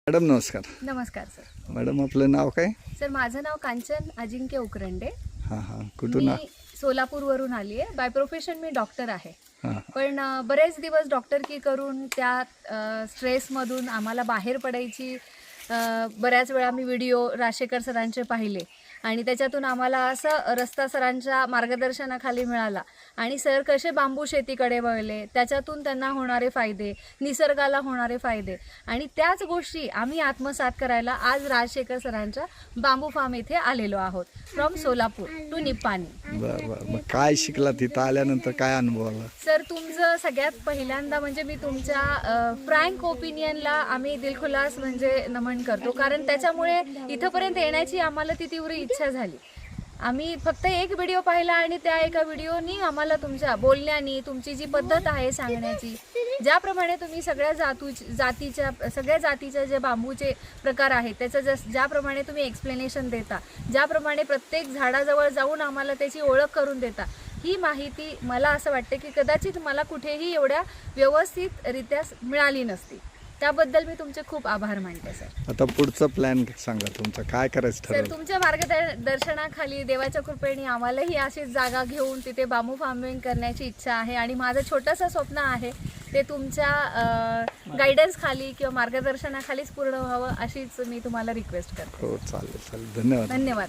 Madam नमस्कार. नमस्कार sir. Madam आपलं नाव काय? सर माझं नाव कांचन अजिंक्य उकरंडे. हां हां कुठून? मी सोलापूरवरून आली आहे. बाय प्रोफेशन मी डॉक्टर आहे. हां पण बरेच दिवस डॉक्टरकी करून त्यात स्ट्रेसमधून आम्हाला बाहेर पडायची बऱ्याच वेळा मी व्हिडिओ राजशेखर सरांचे पाहिले आणि त्याच्यातून आम्हाला असं रस्ता सरांच्या मार्गदर्शनाखाली मिळाला आणि सर कसे बांबू शेतीकडे वळले, त्याच्यातून त्यांना होणारे फायदे, निसर्गाला होणारे फायदे आणि त्याच गोष्टी आम्ही आत्मसात करायला आज राजशेखर सरांच्या बांबू फार्म इथे आलेलो आहोत. From Solapur to Nipani. बरं बरं. मग काय शिकला तिथं आल्यानंतर, काय अनुभव आला? सर तुमचं सगळ्यात पहिल्यांदा म्हणजे मी तुमच्या फ्रँक ओपिनियनला आम्ही दिलखुलास म्हणजे नमन करतो, कारण त्याच्यामुळे इथंपर्यंत येण्याची आम्हाला ती तीव्र इच्छा झाली. आम्ही फक्त एक व्हिडिओ पाहिला आणि त्या एका व्हिडिओनी आम्हाला तुमच्या बोलण्यानी, तुमची जी पद्धत आहे सांगण्याची, ज्याप्रमाणे तुम्ही सगळ्या जातीच्या जे बांबूचे प्रकार आहेत त्याचं ज्याप्रमाणे तुम्ही एक्सप्लेनेशन देता, ज्याप्रमाणे प्रत्येक झाडाजवळ जाऊन आम्हाला त्याची ओळख करून देता, ही माहिती मला असं वाटतं की कदाचित मला कुठेही एवढ्या व्यवस्थितरित्या मिळाली नसती. त्याबद्दल मी तुमचे खूप आभार मानते सर. आता पुढचं प्लॅन सांगा तुमचं, काय करायचं सर ठरवलं? तुमच्या मार्गदर्शनाखाली देवाच्या कृपेने आम्हालाही अशीच जागा घेऊन तिथे बांबू फार्मिंग करण्याची इच्छा आहे आणि माझं छोटंसं स्वप्न आहे ते तुमच्या गायडन्स खाली किंवा मार्गदर्शनाखालीच पूर्ण व्हावं अशीच मी तुम्हाला रिक्वेस्ट करते. हो चालेल चालेल. धन्यवाद. धन्यवाद.